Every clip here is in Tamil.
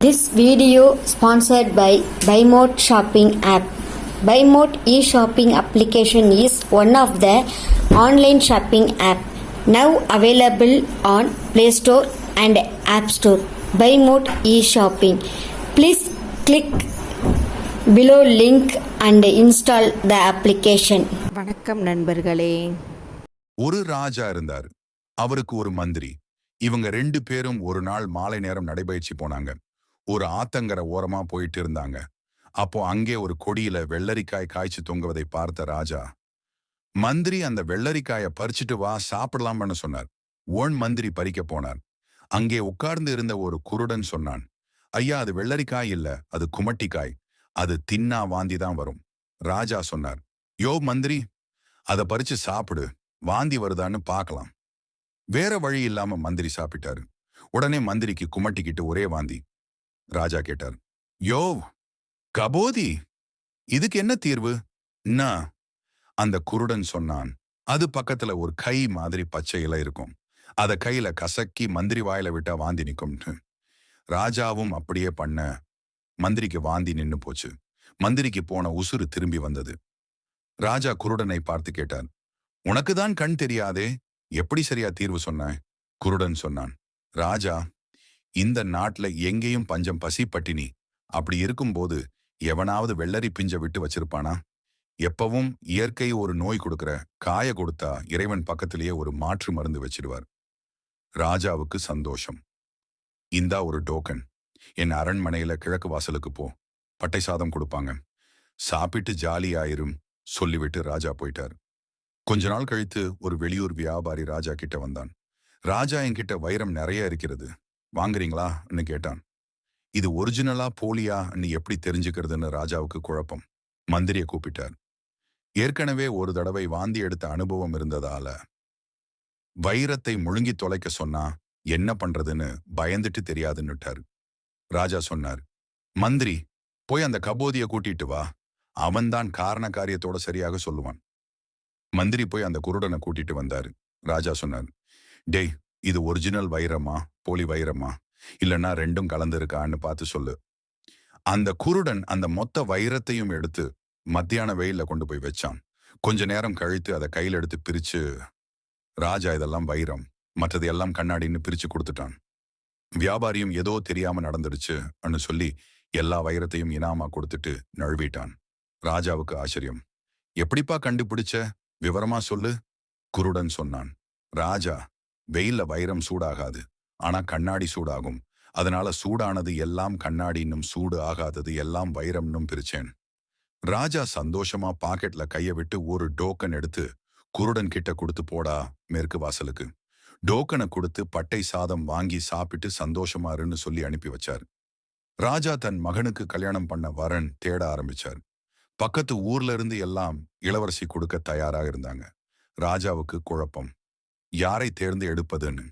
This video sponsored by BuyMode shopping app. BuyMode e-shopping application is one of the online shopping app now available on Play Store and App Store. BuyMode e-shopping. Please click below link and install the application. வணக்கம் நண்பர்களே. ஒரு ராஜா இருந்தார். அவருக்கு ஒரு மந்திரி. இவங்க ரெண்டு பேரும் ஒரு நாள் மாலை நேரம் நடைபயிற்சி போனாங்க. ஒரு ஆத்தங்கரை ஓரமா போயிட்டு இருந்தாங்க. அப்போ அங்கே ஒரு கொடியில வெள்ளரிக்காய் காய்ச்சி தொங்குவதை பார்த்த ராஜா, மந்திரி அந்த வெள்ளரிக்காயை பறிச்சுட்டு வா சாப்பிடலாம்னு சொன்னார். ஓன் மந்திரி பறிக்க போனார். அங்கே உட்கார்ந்து இருந்த ஒரு குருடன் சொன்னான், ஐயா, அது வெள்ளரிக்காய் இல்ல, அது குமட்டிக்காய். அது தின்னா வாந்தி தான் வரும். ராஜா சொன்னார், யோ மந்திரி, அதை பறிச்சு சாப்பிடு, வாந்தி வருதான்னு பார்க்கலாம். வேற வழி இல்லாம மந்திரி சாப்பிட்டாரு. உடனே மந்திரிக்கு குமட்டிக்கிட்டு ஒரே வாந்தி. ராஜா கேட்டார், யோ கபோதி, இதுக்கு என்ன தீர்வு? அந்த குருடன் சொன்னான், அது பக்கத்துல ஒரு கை மாதிரி பச்சை இலை இருக்கும். அத கையில கசக்கி மந்திரி வாயில விட்டா வாந்தி நிக்கும்னு. ராஜாவும் அப்படியே பண்ண. மந்திரிக்கு வாந்தி நின்னு போச்சு. மந்திரிக்கு போன உசுறு திரும்பி வந்தது. ராஜா குருடனை பார்த்து கேட்டார், உனக்குதான் கண் தெரியாதே, எப்படி சரியா தீர்வு சொன்ன? குருடன் சொன்னான், ராஜா, இந்த நாட்டுல எங்கேயும் பஞ்சம், பசி, பட்டினி. அப்படி இருக்கும்போது எவனாவது வெள்ளரி பிஞ்ச விட்டு வச்சிருப்பானா? எப்பவும் இயற்கை ஒரு நோய் கொடுக்கிற காய கொடுத்தா இறைவன் பக்கத்திலேயே ஒரு மாற்று மருந்து வச்சிடுவார். ராஜாவுக்கு சந்தோஷம். இந்தா ஒரு டோக்கன், என் அரண்மனையில கிழக்கு வாசலுக்கு போ, பட்டை சாதம் கொடுப்பாங்க, சாப்பிட்டு ஜாலியாயிரும் சொல்லிவிட்டு ராஜா போயிட்டார். கொஞ்ச நாள் கழித்து ஒரு வெளியூர் வியாபாரி ராஜா கிட்ட வந்தான். ராஜா, என்கிட்ட வைரம் நிறைய இருக்கிறது, வாங்குறீங்களான்னு கேட்டான். இது ஒரிஜினலா போலியான்னு எப்படி தெரிஞ்சுக்கிறதுன்னு ராஜாவுக்கு குழப்பம். மந்திரியை கூப்பிட்டார். ஏற்கனவே ஒரு தடவை வாந்தி எடுத்த அனுபவம் இருந்ததால வைரத்தை முழுங்கி தொலைக்க சொன்னா என்ன பண்றதுன்னு பயந்துட்டு தெரியாதுன்னுட்டாரு. ராஜா சொன்னார், மந்திரி, போய் அந்த கபோதிய கூட்டிட்டு வா, அவன்தான் காரண காரியத்தோட சரியாக சொல்லுவான். மந்திரி போய் அந்த குருடனை கூட்டிட்டு வந்தாரு. ராஜா சொன்னார், டேய், இது ஒரிஜினல் வைரமா போலி வைரமா, இல்லைன்னா ரெண்டும் கலந்துருக்கான்னு பார்த்து சொல்லு. அந்த குருடன் அந்த மொத்த வைரத்தையும் எடுத்து மத்தியான வெயில கொண்டு போய் வச்சான். கொஞ்ச நேரம் கழித்து அதை கையில் எடுத்து பிரிச்சு, ராஜா, இதெல்லாம் வைரம், மற்றது எல்லாம் கண்ணாடின்னு பிரிச்சு கொடுத்துட்டான். வியாபாரியும் ஏதோ தெரியாம நடந்துடுச்சுன்னு சொல்லி எல்லா வைரத்தையும் இனாமா கொடுத்துட்டு நழுவிட்டான். ராஜாவுக்கு ஆச்சரியம். எப்படிப்பா கண்டுபிடிச்ச, விவரமா சொல்லு, குருடன் சொன்னான். ராஜா, வெயில்ல வைரம் சூடாகாது, ஆனா கண்ணாடி சூடாகும். அதனால சூடானது எல்லாம் கண்ணாடின்னும் சூடு ஆகாதது எல்லாம் வைரம்னும் பிரிச்சேன். ராஜா சந்தோஷமா பாக்கெட்ல கைய விட்டு ஒரு டோக்கன் எடுத்து குருடன் கிட்ட கொடுத்து, போடா மேற்கு வாசலுக்கு. டோக்கனை கொடுத்து பட்டை சாதம் வாங்கி சாப்பிட்டு சந்தோஷமா இருன்னு சொல்லி அனுப்பி வச்சார். ராஜா தன் மகனுக்கு கல்யாணம் பண்ண வரன் தேட ஆரம்பிச்சார். பக்கத்து ஊர்ல இருந்து எல்லாம் இளவரசி கொடுக்க தயாராக இருந்தாங்க. ராஜாவுக்கு குழப்பம். யாரை தேர்ந்து எடுப்பதுன்னு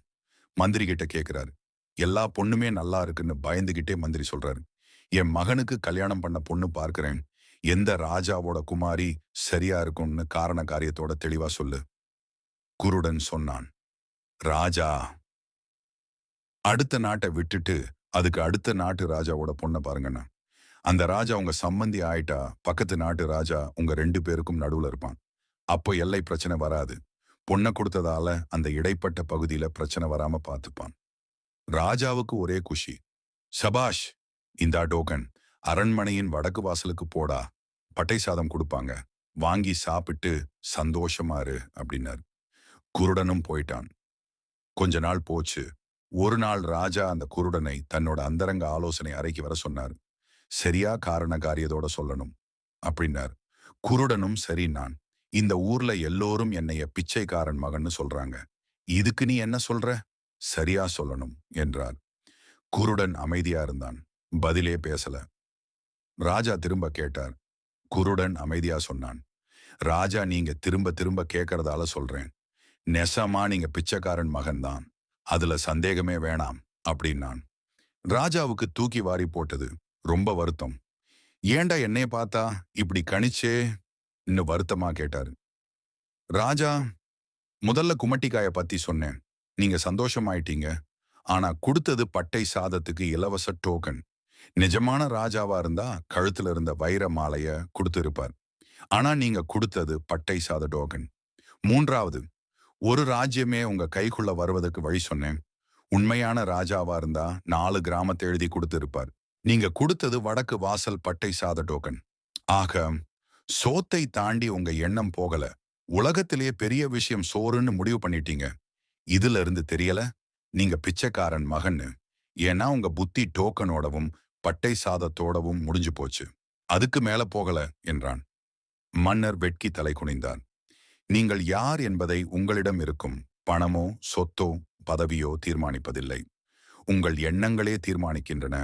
மந்திரி கிட்ட கேட்கிறாரு. எல்லா பொண்ணுமே நல்லா இருக்குன்னு பயந்துகிட்டே மந்திரி சொல்றாரு, என் மகனுக்கு கல்யாணம் பண்ண பொண்ணு பார்க்கிறேன், எந்த ராஜாவோட குமாரி சரியா இருக்கும்னு காரண காரியத்தோட தெளிவா சொல்லு. குருடன் சொன்னான், ராஜா, அடுத்த நாட்டை விட்டுட்டு அதுக்கு அடுத்த நாட்டு ராஜாவோட பொண்ணை பாருங்கண்ணா. அந்த ராஜா உங்க சம்பந்தி ஆயிட்டா பக்கத்து நாட்டு ராஜா உங்க ரெண்டு பேருக்கும் நடுவுல இருப்பான். அப்போ எல்லை பிரச்சனை வராது. பொண்ணை கொடுத்ததால அந்த இடைப்பட்ட பகுதியில பிரச்சனை வராம பார்த்துப்பான். ராஜாவுக்கு ஒரே குஷி. சபாஷ், இந்தா டோக்கன், அரண்மனையின் வடக்கு வாசலுக்கு போடா, பட்டை சாதம் கொடுப்பாங்க, வாங்கி சாப்பிட்டு சந்தோஷமா இரு அப்படின்னாரு. குருடனும் போயிட்டான். கொஞ்ச நாள் போச்சு. ஒரு நாள் ராஜா அந்த குருடனை தன்னோட அந்தரங்க ஆலோசனை அறைக்கு வர சொன்னார். சரியா காரண காரியத்தோட சொல்லணும் அப்படின்னார். குருடனும் சரி, நான் இந்த ஊர்ல எல்லோரும் என்னைய பிச்சைக்காரன் மகன்னு சொல்றாங்க, இதுக்கு நீ என்ன சொல்ற, சரியா சொல்லணும் என்றார். குருடன் அமைதியா இருந்தான், பதிலே பேசல. ராஜா திரும்ப கேட்டார். குருடன் அமைதியா சொன்னான், ராஜா, நீங்க திரும்ப திரும்ப கேட்கறதால சொல்றேன், நெசமா நீங்க பிச்சைக்காரன் மகன்தான், அதுல சந்தேகமே வேணாம் அப்படின்னான். ராஜாவுக்கு தூக்கி வாரி போட்டது. ரொம்ப வருத்தம். ஏண்டா என்னைய பார்த்தா இப்படி கணிச்சே இன்னும் வருத்தமா கேட்டாரு. ராஜா, முதல்ல குமட்டிக்காய பத்தி சொன்னேன், நீங்க சந்தோஷமாயிட்டீங்க. ஆனா கொடுத்தது பட்டை சாதத்துக்கு இலவச டோக்கன். நிஜமான ராஜாவா இருந்தா கழுத்துல இருந்த வைர மாலைய கொடுத்திருப்பார். ஆனா நீங்க கொடுத்தது பட்டை சாத டோக்கன். மூன்றாவது, ஒரு ராஜ்யமே உங்க கைக்குள்ள வருவதற்கு வழி சொன்னேன். உண்மையான ராஜாவா இருந்தா 4 கிராமத்தை எழுதி கொடுத்திருப்பார். நீங்க கொடுத்தது வடக்கு வாசல் பட்டை சாத டோக்கன். ஆக சோத்தை தாண்டி உங்க எண்ணம் போகல. உலகத்திலேயே பெரிய விஷயம் சோறுன்னு முடிவு பண்ணிட்டீங்க. இதுல இருந்து தெரியல நீங்க பிச்சைக்காரன் மகன்னு. ஏன்னா உங்க புத்தி டோக்கனோடவும் பட்டை சாதத்தோடவும் முடிஞ்சு போச்சு. அதுக்கு மேல போகல என்றான். மன்னர் வெட்கி தலை குனிந்தார். நீங்கள் யார் என்பதை உங்களிடம் இருக்கும் பணமோ சொத்தோ பதவியோ தீர்மானிப்பதில்லை. உங்கள் எண்ணங்களே தீர்மானிக்கின்றன.